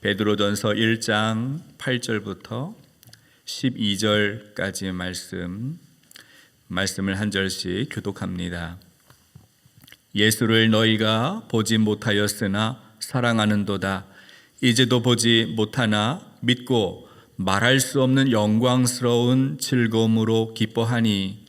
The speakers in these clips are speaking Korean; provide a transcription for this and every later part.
베드로전서 1장 8절부터 12절까지의 말씀을 한 절씩 교독합니다. 예수를 너희가 보지 못하였으나 사랑하는도다. 이제도 보지 못하나 믿고 말할 수 없는 영광스러운 즐거움으로 기뻐하니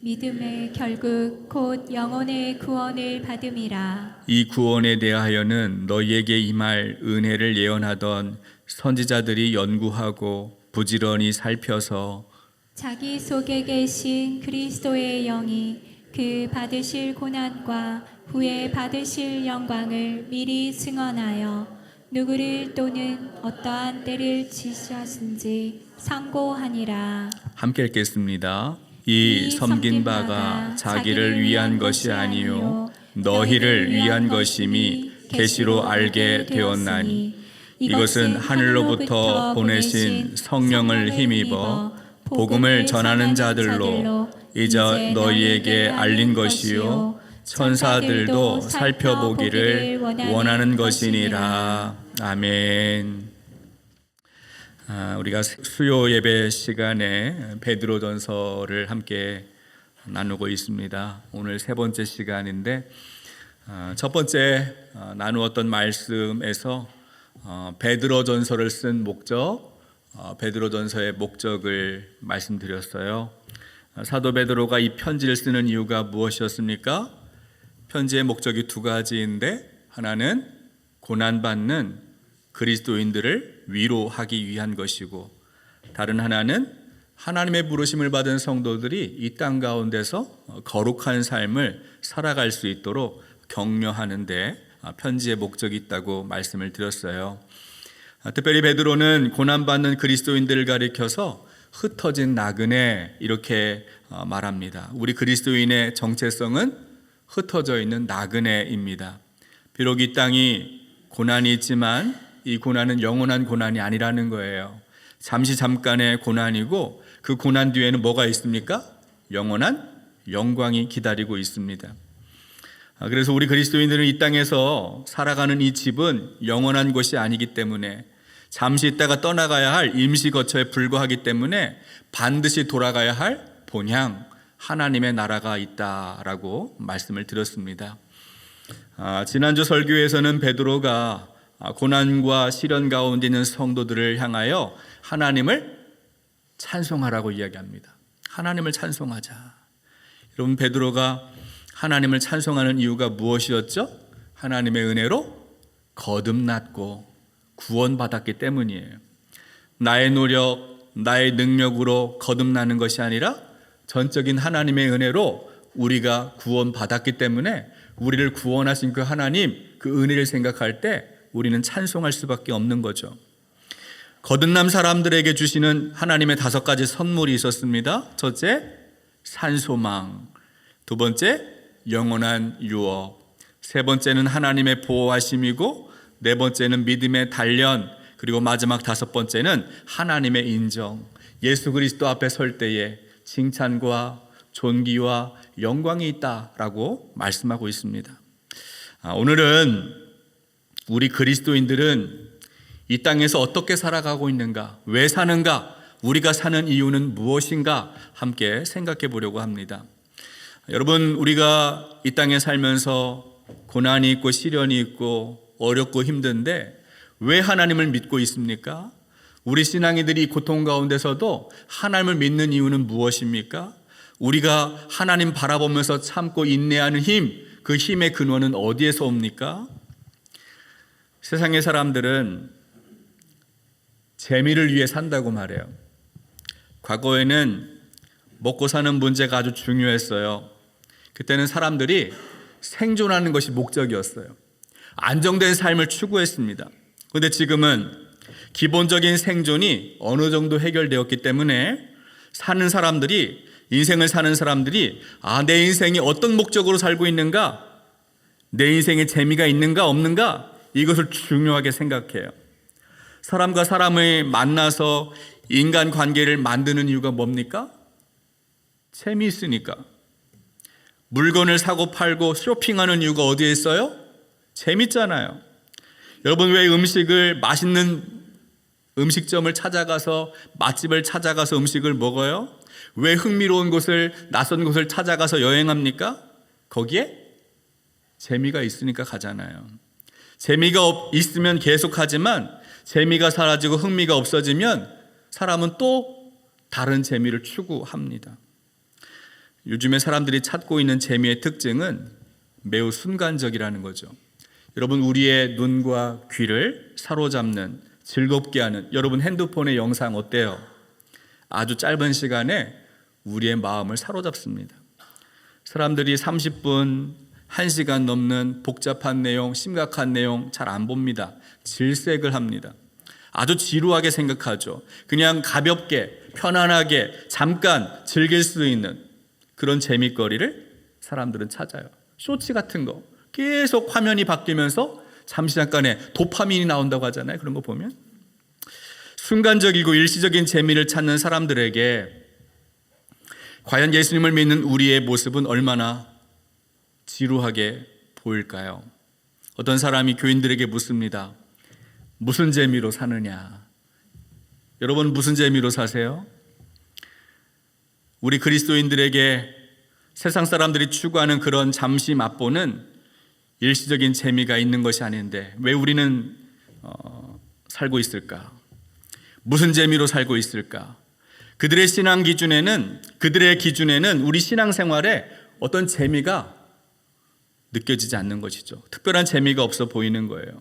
믿음의 결국 곧 영혼의 구원을 받음이라. 이 구원에 대하여는 너희에게 임할 은혜를 예언하던 선지자들이 연구하고 부지런히 살펴서 자기 속에 계신 그리스도의 영이 그 받으실 고난과 후에 받으실 영광을 미리 증언하여 누구를 또는 어떠한 때를 지시하신지 상고하니라. 함께 읽겠습니다. 이 섬긴 바가 자기를 위한 것이 아니요 너희를 위한 것임이 계시로 알게 되었나니 이것은 하늘로부터 보내신 성령을 힘입어 복음을 전하는 자들로 이제 너희에게 알린 것이요 천사들도 살펴보기를 원하는 것이니라. 아멘. 우리가 수요 예배 시간에 베드로전서를 함께 나누고 있습니다. 오늘 세 번째 시간인데 첫 번째 나누었던 말씀에서 베드로전서를 쓴 목적, 베드로전서의 목적을 말씀드렸어요. 사도 베드로가 이 편지를 쓰는 이유가 무엇이었습니까? 편지의 목적이 두 가지인데 하나는 고난받는 그리스도인들을 위로하기 위한 것이고 다른 하나는 하나님의 부르심을 받은 성도들이 이 땅 가운데서 거룩한 삶을 살아갈 수 있도록 격려하는 데 편지의 목적이 있다고 말씀을 드렸어요. 특별히 베드로는 고난받는 그리스도인들을 가리켜서 흩어진 나그네 이렇게 말합니다. 우리 그리스도인의 정체성은 흩어져 있는 나그네입니다. 비록 이 땅이 고난이 있지만 이 고난은 영원한 고난이 아니라는 거예요. 잠깐의 고난이고 그 고난 뒤에는 뭐가 있습니까? 영원한 영광이 기다리고 있습니다. 그래서 우리 그리스도인들은 이 땅에서 살아가는 이 집은 영원한 곳이 아니기 때문에 잠시 있다가 떠나가야 할 임시 거처에 불과하기 때문에 반드시 돌아가야 할 본향 하나님의 나라가 있다라고 말씀을 드렸습니다. 지난주 설교에서는 베드로가 고난과 시련 가운데 있는 성도들을 향하여 하나님을 찬송하라고 이야기합니다. 하나님을 찬송하자. 여러분, 베드로가 하나님을 찬송하는 이유가 무엇이었죠? 하나님의 은혜로 거듭났고 구원받았기 때문이에요. 나의 노력, 나의 능력으로 거듭나는 것이 아니라 전적인 하나님의 은혜로 우리가 구원받았기 때문에 우리를 구원하신 그 하나님, 그 은혜를 생각할 때 우리는 찬송할 수밖에 없는 거죠. 거듭남 사람들에게 주시는 하나님의 5가지 선물이 있었습니다. 첫째, 산소망. 두 번째, 영원한 유업. 세 번째는 하나님의 보호하심이고 네 번째는 믿음의 단련. 그리고 마지막 5번째는 하나님의 인정. 예수 그리스도 앞에 설 때에 칭찬과 존귀와 영광이 있다라고 말씀하고 있습니다. 오늘은 우리 그리스도인들은 이 땅에서 어떻게 살아가고 있는가, 왜 사는가, 우리가 사는 이유는 무엇인가 함께 생각해 보려고 합니다. 여러분, 우리가 이 땅에 살면서 고난이 있고 시련이 있고 어렵고 힘든데 왜 하나님을 믿고 있습니까? 우리 신앙이들이 고통 가운데서도 하나님을 믿는 이유는 무엇입니까? 우리가 하나님 바라보면서 참고 인내하는 힘, 그 힘의 근원은 어디에서 옵니까? 세상의 사람들은 재미를 위해 산다고 말해요. 과거에는 먹고 사는 문제가 아주 중요했어요. 그때는 사람들이 생존하는 것이 목적이었어요. 안정된 삶을 추구했습니다. 그런데 지금은 기본적인 생존이 어느 정도 해결되었기 때문에 인생을 사는 사람들이 내 인생이 어떤 목적으로 살고 있는가, 내 인생에 재미가 있는가 없는가, 이것을 중요하게 생각해요. 사람과 사람을 만나서 인간관계를 만드는 이유가 뭡니까? 재미있으니까. 물건을 사고 팔고 쇼핑하는 이유가 어디에 있어요? 재밌잖아요. 여러분, 왜 음식을 맛있는 음식점을 찾아가서 맛집을 찾아가서 음식을 먹어요? 왜 흥미로운 곳을 낯선 곳을 찾아가서 여행합니까? 거기에 재미가 있으니까 가잖아요. 재미가 있으면 계속하지만 재미가 사라지고 흥미가 없어지면 사람은 또 다른 재미를 추구합니다. 요즘에 사람들이 찾고 있는 재미의 특징은 매우 순간적이라는 거죠. 여러분, 우리의 눈과 귀를 사로잡는, 즐겁게 하는, 여러분 핸드폰의 영상 어때요? 아주 짧은 시간에 우리의 마음을 사로잡습니다. 사람들이 30분, 1시간 넘는 복잡한 내용, 심각한 내용 잘 안 봅니다. 질색을 합니다. 아주 지루하게 생각하죠. 그냥 가볍게, 편안하게, 잠깐 즐길 수 있는 그런 재미거리를 사람들은 찾아요. 쇼츠 같은 거 계속 화면이 바뀌면서 잠시 잠깐에 도파민이 나온다고 하잖아요. 그런 거 보면 순간적이고 일시적인 재미를 찾는 사람들에게 과연 예수님을 믿는 우리의 모습은 얼마나 지루하게 보일까요? 어떤 사람이 교인들에게 묻습니다. 무슨 재미로 사느냐? 여러분, 무슨 재미로 사세요? 우리 그리스도인들에게 세상 사람들이 추구하는 그런 잠시 맛보는 일시적인 재미가 있는 것이 아닌데 왜 우리는 살고 있을까? 무슨 재미로 살고 있을까? 그들의 신앙 기준에는, 그들의 기준에는 우리 신앙생활에 어떤 재미가 느껴지지 않는 것이죠. 특별한 재미가 없어 보이는 거예요.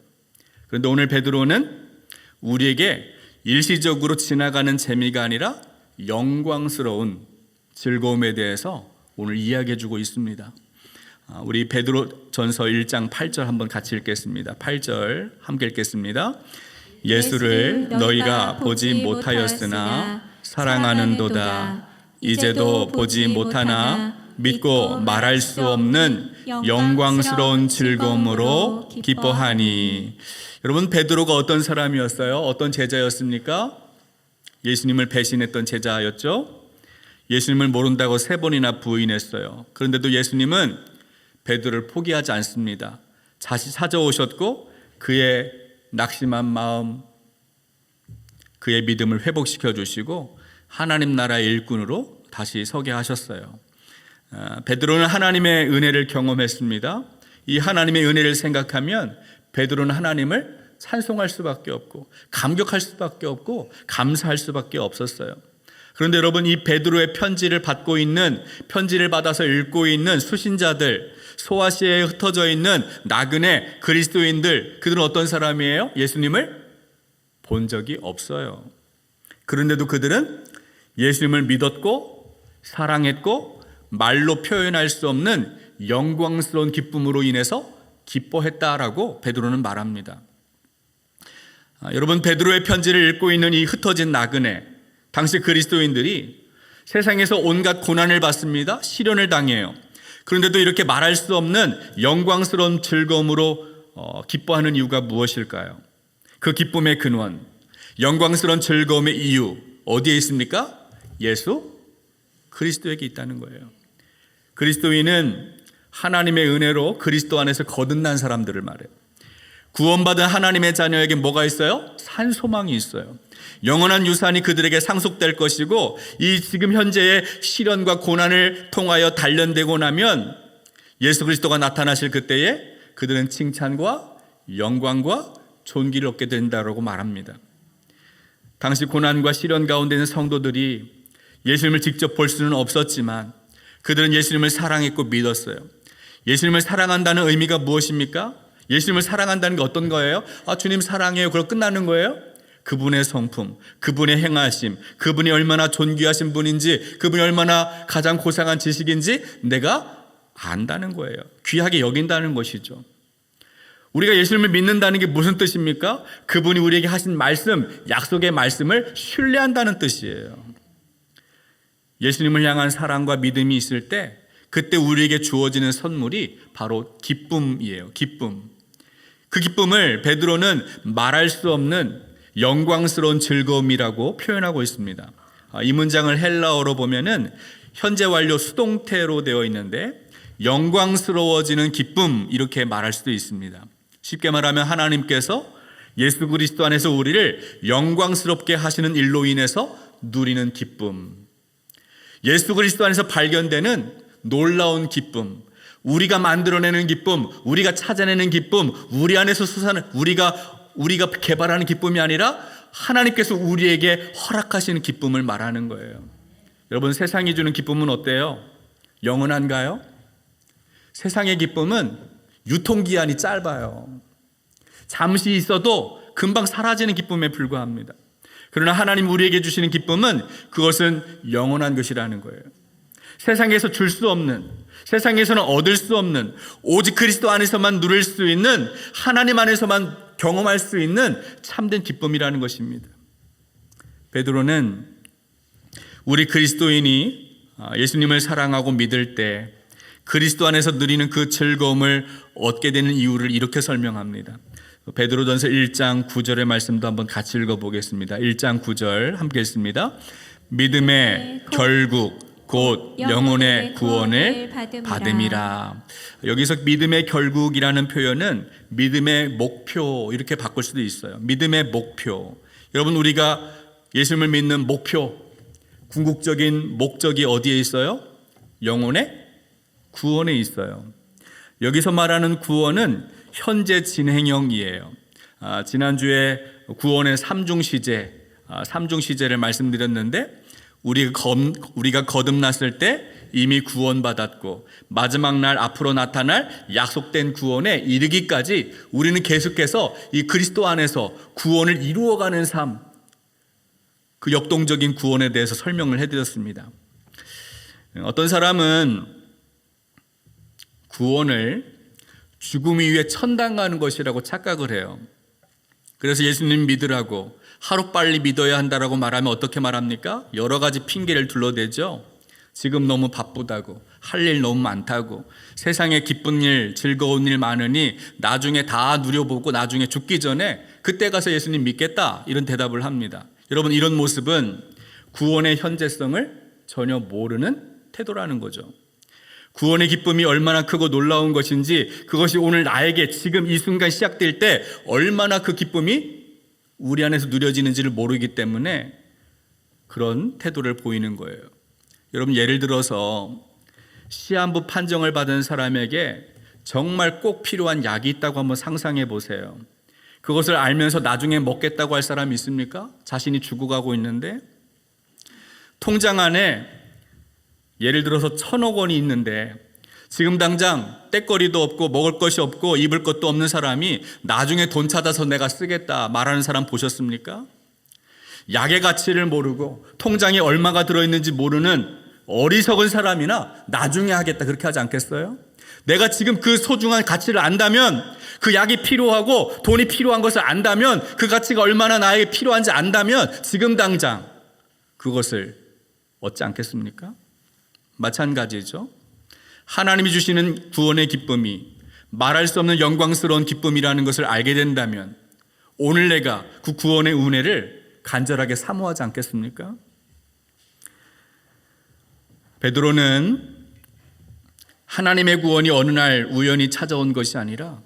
그런데 오늘 베드로는 우리에게 일시적으로 지나가는 재미가 아니라 영광스러운 즐거움에 대해서 오늘 이야기해 주고 있습니다. 우리 베드로전서 1장 8절 한번 같이 읽겠습니다. 8절 함께 읽겠습니다. 예수를 너희가 보지 못하였으나 사랑하는도다. 이제도 보지 못하나 믿고 말할 수 없는 영광스러운 즐거움으로 기뻐하니. 여러분, 베드로가 어떤 사람이었어요? 어떤 제자였습니까? 예수님을 배신했던 제자였죠. 예수님을 모른다고 3번이나 부인했어요. 그런데도 예수님은 베드로를 포기하지 않습니다. 다시 찾아오셨고 그의 낙심한 마음, 그의 믿음을 회복시켜 주시고 하나님 나라의 일꾼으로 다시 서게 하셨어요. 베드로는 하나님의 은혜를 경험했습니다. 이 하나님의 은혜를 생각하면 베드로는 하나님을 찬송할 수밖에 없고 감격할 수밖에 없고 감사할 수밖에 없었어요. 그런데 여러분, 이 베드로의 편지를 받고 있는, 편지를 받아서 읽고 있는 수신자들, 소아시아에 흩어져 있는 나그네 그리스도인들, 그들은 어떤 사람이에요? 예수님을 본 적이 없어요. 그런데도 그들은 예수님을 믿었고 사랑했고 말로 표현할 수 없는 영광스러운 기쁨으로 인해서 기뻐했다라고 베드로는 말합니다. 여러분, 베드로의 편지를 읽고 있는 이 흩어진 나그네, 당시 그리스도인들이 세상에서 온갖 고난을 받습니다. 시련을 당해요. 그런데도 이렇게 말할 수 없는 영광스러운 즐거움으로 기뻐하는 이유가 무엇일까요? 그 기쁨의 근원, 영광스러운 즐거움의 이유 어디에 있습니까? 예수 그리스도에게 있다는 거예요. 그리스도인은 하나님의 은혜로 그리스도 안에서 거듭난 사람들을 말해요. 구원받은 하나님의 자녀에게 뭐가 있어요? 산 소망이 있어요. 영원한 유산이 그들에게 상속될 것이고 이 지금 현재의 시련과 고난을 통하여 단련되고 나면 예수 그리스도가 나타나실 그때에 그들은 칭찬과 영광과 존귀를 얻게 된다고 말합니다. 당시 고난과 시련 가운데 있는 성도들이 예수님을 직접 볼 수는 없었지만 그들은 예수님을 사랑했고 믿었어요. 예수님을 사랑한다는 의미가 무엇입니까? 예수님을 사랑한다는 게 어떤 거예요? 주님 사랑해요. 그럼 끝나는 거예요? 그분의 성품, 그분의 행하심, 그분이 얼마나 존귀하신 분인지, 그분이 얼마나 가장 고상한 지식인지 내가 안다는 거예요. 귀하게 여긴다는 것이죠. 우리가 예수님을 믿는다는 게 무슨 뜻입니까? 그분이 우리에게 하신 말씀, 약속의 말씀을 신뢰한다는 뜻이에요. 예수님을 향한 사랑과 믿음이 있을 때 그때 우리에게 주어지는 선물이 바로 기쁨이에요. 기쁨. 그 기쁨을 베드로는 말할 수 없는 영광스러운 즐거움이라고 표현하고 있습니다. 이 문장을 헬라어로 보면은 현재 완료 수동태로 되어 있는데 영광스러워지는 기쁨 이렇게 말할 수도 있습니다. 쉽게 말하면 하나님께서 예수 그리스도 안에서 우리를 영광스럽게 하시는 일로 인해서 누리는 기쁨, 예수 그리스도 안에서 발견되는 놀라운 기쁨, 우리가 만들어내는 기쁨, 우리가 찾아내는 기쁨, 우리 안에서 솟아나는 우리가 개발하는 기쁨이 아니라 하나님께서 우리에게 허락하시는 기쁨을 말하는 거예요. 여러분, 세상이 주는 기쁨은 어때요? 영원한가요? 세상의 기쁨은 유통기한이 짧아요. 잠시 있어도 금방 사라지는 기쁨에 불과합니다. 그러나 하나님 우리에게 주시는 기쁨은 그것은 영원한 것이라는 거예요. 세상에서 줄 수 없는, 세상에서는 얻을 수 없는, 오직 그리스도 안에서만 누릴 수 있는, 하나님 안에서만 경험할 수 있는 참된 기쁨이라는 것입니다. 베드로는 우리 그리스도인이 예수님을 사랑하고 믿을 때 그리스도 안에서 누리는 그 즐거움을 얻게 되는 이유를 이렇게 설명합니다. 베드로전서 1장 9절의 말씀도 한번 같이 읽어보겠습니다. 1장 9절 함께 읽습니다. 믿음의 결국 곧 영혼의 구원을 받음이라. 여기서 믿음의 결국이라는 표현은 믿음의 목표 이렇게 바꿀 수도 있어요. 믿음의 목표. 여러분, 우리가 예수님을 믿는 목표, 궁극적인 목적이 어디에 있어요? 영혼의 구원에 있어요. 여기서 말하는 구원은 현재 진행형이에요. 지난주에 구원의 삼중시제를 말씀드렸는데 우리가 거듭났을 때 이미 구원받았고 마지막 날 앞으로 나타날 약속된 구원에 이르기까지 우리는 계속해서 이 그리스도 안에서 구원을 이루어가는 삶, 그 역동적인 구원에 대해서 설명을 해드렸습니다. 어떤 사람은 구원을 죽음 이후에 천당 가는 것이라고 착각을 해요. 그래서 예수님 믿으라고, 하루빨리 믿어야 한다라고 말하면 어떻게 말합니까? 여러 가지 핑계를 둘러대죠. 지금 너무 바쁘다고, 할 일 너무 많다고, 세상에 기쁜 일, 즐거운 일 많으니 나중에 다 누려보고 나중에 죽기 전에 그때 가서 예수님 믿겠다, 이런 대답을 합니다. 여러분, 이런 모습은 구원의 현재성을 전혀 모르는 태도라는 거죠. 구원의 기쁨이 얼마나 크고 놀라운 것인지, 그것이 오늘 나에게 지금 이 순간 시작될 때 얼마나 그 기쁨이 우리 안에서 누려지는지를 모르기 때문에 그런 태도를 보이는 거예요. 여러분, 예를 들어서 시한부 판정을 받은 사람에게 정말 꼭 필요한 약이 있다고 한번 상상해 보세요. 그것을 알면서 나중에 먹겠다고 할 사람이 있습니까? 자신이 죽어가고 있는데 통장 안에 예를 들어서 1,000억 원이 있는데 지금 당장 떼거리도 없고 먹을 것이 없고 입을 것도 없는 사람이 나중에 돈 찾아서 내가 쓰겠다 말하는 사람 보셨습니까? 약의 가치를 모르고 통장에 얼마가 들어있는지 모르는 어리석은 사람이나 나중에 하겠다 그렇게 하지 않겠어요? 내가 지금 그 소중한 가치를 안다면, 그 약이 필요하고 돈이 필요한 것을 안다면, 그 가치가 얼마나 나에게 필요한지 안다면 지금 당장 그것을 얻지 않겠습니까? 마찬가지죠. 하나님이 주시는 구원의 기쁨이 말할 수 없는 영광스러운 기쁨이라는 것을 알게 된다면 오늘 내가 그 구원의 은혜를 간절하게 사모하지 않겠습니까? 베드로는 하나님의 구원이 어느 날 우연히 찾아온 것이 아니라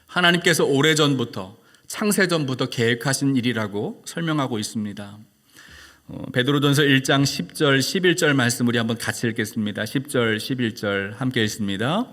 하나님께서 오래전부터, 창세전부터 계획하신 일이라고 설명하고 있습니다. 베드로전서 1장 10절 11절 말씀 우리 한번 같이 읽겠습니다. 10절 11절 함께 읽습니다.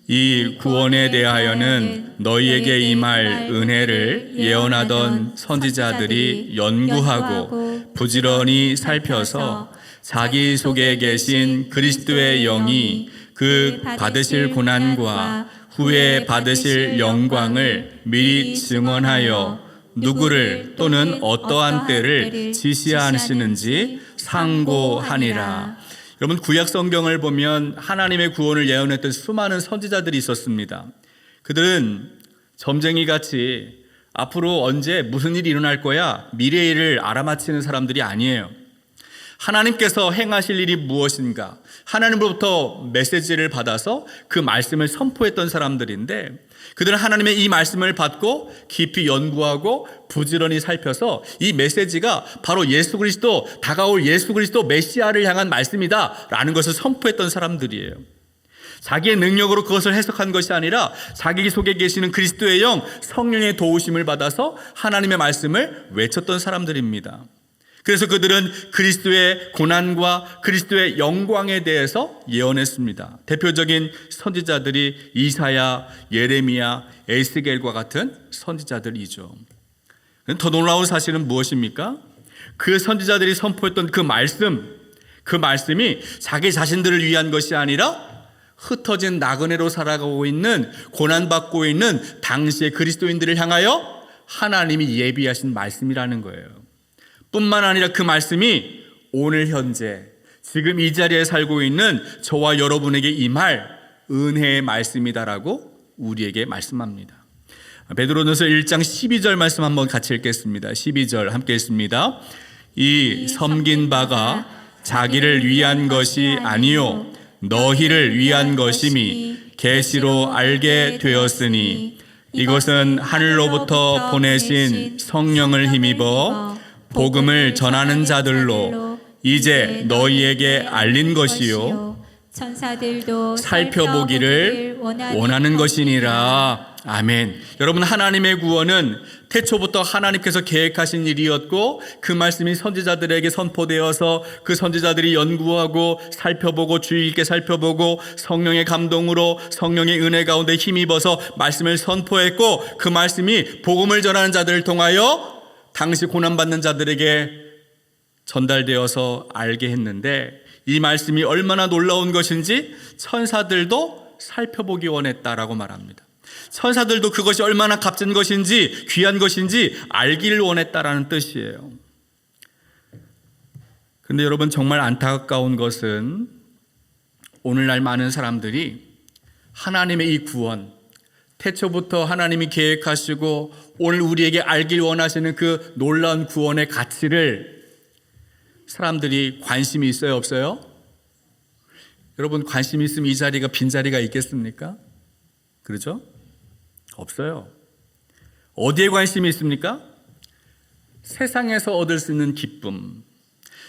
이 구원에 대하여는 너희에게 임할 은혜를 예언하던 선지자들이 연구하고 부지런히 살펴서 자기 속에 계신 그리스도의 영이 그 받으실 고난과 후에 받으실 영광을 미리 증언하여 누구를 또는 어떠한 때를 지시하시는지 상고하니라. 여러분, 구약 성경을 보면 하나님의 구원을 예언했던 수많은 선지자들이 있었습니다. 그들은 점쟁이같이 앞으로 언제 무슨 일이 일어날 거야 미래의 일을 알아맞히는 사람들이 아니에요. 하나님께서 행하실 일이 무엇인가, 하나님으로부터 메시지를 받아서 그 말씀을 선포했던 사람들인데, 그들은 하나님의 이 말씀을 받고 깊이 연구하고 부지런히 살펴서 이 메시지가 바로 예수 그리스도, 다가올 예수 그리스도 메시아를 향한 말씀이다 라는 것을 선포했던 사람들이에요. 자기의 능력으로 그것을 해석한 것이 아니라 자기 속에 계시는 그리스도의 영, 성령의 도우심을 받아서 하나님의 말씀을 외쳤던 사람들입니다. 그래서 그들은 그리스도의 고난과 그리스도의 영광에 대해서 예언했습니다. 대표적인 선지자들이 이사야, 예레미야, 에스겔과 같은 선지자들이죠. 더 놀라운 사실은 무엇입니까? 그 선지자들이 선포했던 그 말씀이 자기 자신들을 위한 것이 아니라 흩어진 나그네로 살아가고 있는, 고난받고 있는 당시의 그리스도인들을 향하여 하나님이 예비하신 말씀이라는 거예요. 뿐만 아니라 그 말씀이 오늘 현재 지금 이 자리에 살고 있는 저와 여러분에게 임할 은혜의 말씀이다라고 우리에게 말씀합니다. 베드로전서 1장 12절 말씀 한번 같이 읽겠습니다. 12절 함께 읽습니다. 이 섬긴 바가 자기를 위한 것이 아니요 너희를 위한 것임이 계시로 알게 되었으니 이것은 하늘로부터 보내신 성령을 힘입어 복음을 전하는 자들로 이제 너희에게 알린 것이요 천사들도 살펴보기를 원하는 것이니라. 아멘. 여러분, 하나님의 구원은 태초부터 하나님께서 계획하신 일이었고 그 말씀이 선지자들에게 선포되어서 그 선지자들이 연구하고 살펴보고 주의 깊게 살펴보고 성령의 감동으로 성령의 은혜 가운데 힘입어서 말씀을 선포했고 그 말씀이 복음을 전하는 자들을 통하여 당시 고난받는 자들에게 전달되어서 알게 했는데 이 말씀이 얼마나 놀라운 것인지 천사들도 살펴보기 원했다라고 말합니다. 천사들도 그것이 얼마나 값진 것인지 귀한 것인지 알기를 원했다라는 뜻이에요. 그런데 여러분, 정말 안타까운 것은 오늘날 많은 사람들이 하나님의 이 구원, 태초부터 하나님이 계획하시고 오늘 우리에게 알길 원하시는 그 놀라운 구원의 가치를 사람들이 관심이 있어요, 없어요? 여러분, 관심이 있으면 이 자리가 빈자리가 있겠습니까? 그렇죠? 없어요. 어디에 관심이 있습니까? 세상에서 얻을 수 있는 기쁨,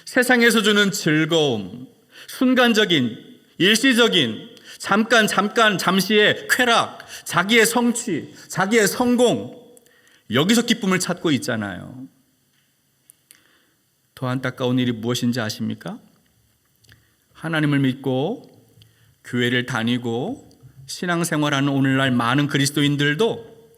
세상에서 주는 즐거움, 순간적인, 일시적인, 잠시의 쾌락, 자기의 성취, 자기의 성공, 여기서 기쁨을 찾고 있잖아요. 더 안타까운 일이 무엇인지 아십니까? 하나님을 믿고 교회를 다니고 신앙생활하는 오늘날 많은 그리스도인들도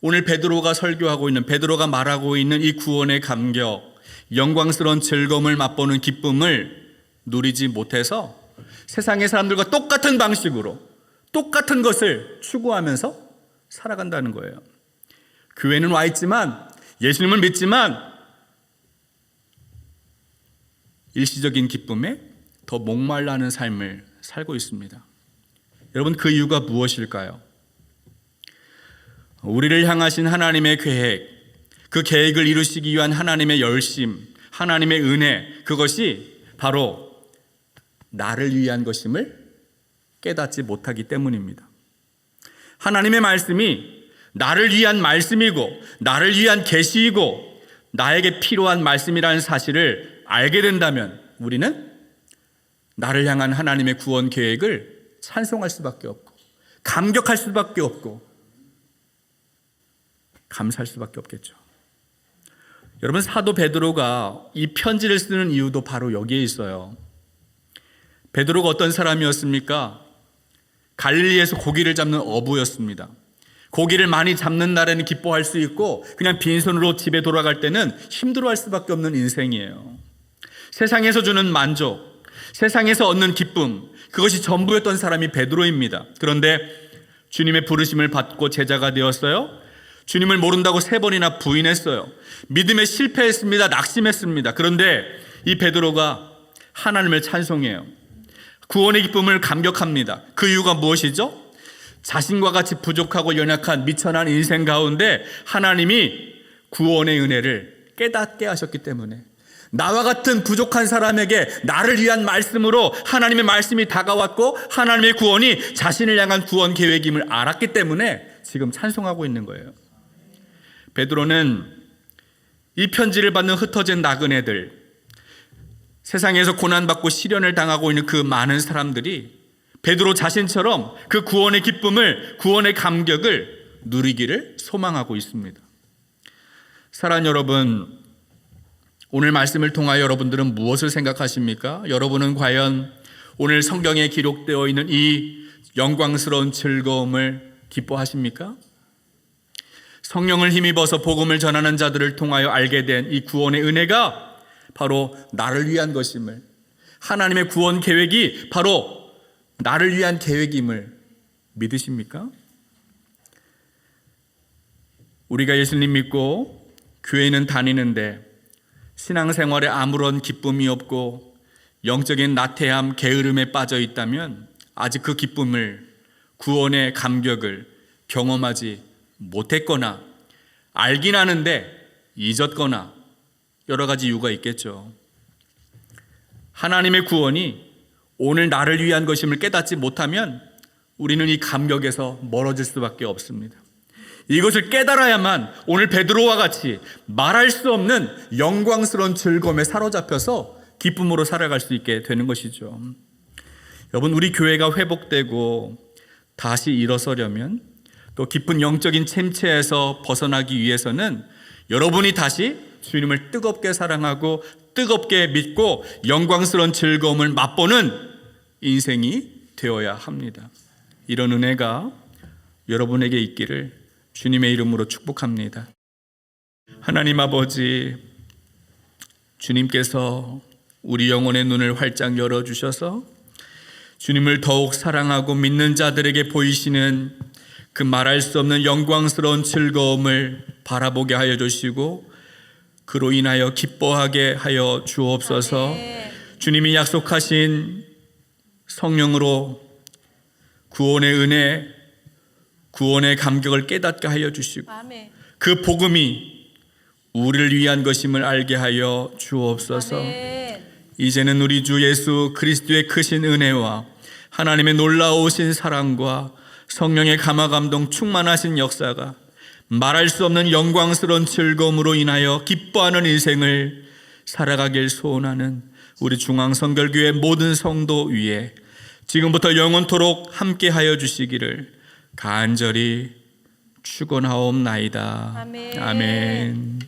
오늘 베드로가 설교하고 있는, 베드로가 말하고 있는 이 구원의 감격, 영광스러운 즐거움을 맛보는 기쁨을 누리지 못해서 세상의 사람들과 똑같은 방식으로 똑같은 것을 추구하면서 살아간다는 거예요. 교회는 와 있지만, 예수님을 믿지만 일시적인 기쁨에 더 목말라하는 삶을 살고 있습니다. 여러분, 그 이유가 무엇일까요? 우리를 향하신 하나님의 계획, 그 계획을 이루시기 위한 하나님의 열심, 하나님의 은혜, 그것이 바로 나를 위한 것임을 깨닫지 못하기 때문입니다. 하나님의 말씀이 나를 위한 말씀이고 나를 위한 계시이고 나에게 필요한 말씀이라는 사실을 알게 된다면 우리는 나를 향한 하나님의 구원 계획을 찬송할 수밖에 없고 감격할 수밖에 없고 감사할 수밖에 없겠죠. 여러분, 사도 베드로가 이 편지를 쓰는 이유도 바로 여기에 있어요. 베드로가 어떤 사람이었습니까? 갈릴리에서 고기를 잡는 어부였습니다. 고기를 많이 잡는 날에는 기뻐할 수 있고 그냥 빈손으로 집에 돌아갈 때는 힘들어할 수밖에 없는 인생이에요. 세상에서 주는 만족, 세상에서 얻는 기쁨, 그것이 전부였던 사람이 베드로입니다. 그런데 주님의 부르심을 받고 제자가 되었어요. 주님을 모른다고 3번이나 부인했어요. 믿음에 실패했습니다. 낙심했습니다. 그런데 이 베드로가 하나님을 찬송해요. 구원의 기쁨을 감격합니다. 그 이유가 무엇이죠? 자신과 같이 부족하고 연약한 미천한 인생 가운데 하나님이 구원의 은혜를 깨닫게 하셨기 때문에, 나와 같은 부족한 사람에게 나를 위한 말씀으로 하나님의 말씀이 다가왔고 하나님의 구원이 자신을 향한 구원 계획임을 알았기 때문에 지금 찬송하고 있는 거예요. 베드로는 이 편지를 받는 흩어진 나그네들, 세상에서 고난받고 시련을 당하고 있는 그 많은 사람들이 베드로 자신처럼 그 구원의 기쁨을, 구원의 감격을 누리기를 소망하고 있습니다. 사랑하는 여러분, 오늘 말씀을 통하여 여러분들은 무엇을 생각하십니까? 여러분은 과연 오늘 성경에 기록되어 있는 이 영광스러운 즐거움을 기뻐하십니까? 성령을 힘입어서 복음을 전하는 자들을 통하여 알게 된 이 구원의 은혜가 바로 나를 위한 것임을, 하나님의 구원 계획이 바로 나를 위한 계획임을 믿으십니까? 우리가 예수님 믿고 교회는 다니는데 신앙생활에 아무런 기쁨이 없고 영적인 나태함, 게으름에 빠져 있다면 아직 그 기쁨을, 구원의 감격을 경험하지 못했거나 알긴 하는데 잊었거나 여러 가지 이유가 있겠죠. 하나님의 구원이 오늘 나를 위한 것임을 깨닫지 못하면 우리는 이 감격에서 멀어질 수밖에 없습니다. 이것을 깨달아야만 오늘 베드로와 같이 말할 수 없는 영광스러운 즐거움에 사로잡혀서 기쁨으로 살아갈 수 있게 되는 것이죠. 여러분, 우리 교회가 회복되고 다시 일어서려면, 또 깊은 영적인 침체에서 벗어나기 위해서는 여러분이 다시 주님을 뜨겁게 사랑하고 뜨겁게 믿고 영광스러운 즐거움을 맛보는 인생이 되어야 합니다. 이런 은혜가 여러분에게 있기를 주님의 이름으로 축복합니다. 하나님 아버지, 주님께서 우리 영혼의 눈을 활짝 열어주셔서 주님을 더욱 사랑하고 믿는 자들에게 보이시는 그 말할 수 없는 영광스러운 즐거움을 바라보게 하여 주시고 그로 인하여 기뻐하게 하여 주옵소서. 주님이 약속하신 성령으로 구원의 은혜, 구원의 감격을 깨닫게 하여 주시고 그 복음이 우리를 위한 것임을 알게 하여 주옵소서. 이제는 우리 주 예수 그리스도의 크신 은혜와 하나님의 놀라우신 사랑과 성령의 감화감동 충만하신 역사가 말할 수 없는 영광스러운 즐거움으로 인하여 기뻐하는 인생을 살아가길 소원하는 우리 중앙성결교회 모든 성도 위에 지금부터 영원토록 함께하여 주시기를 간절히 축원하옵나이다. 아멘.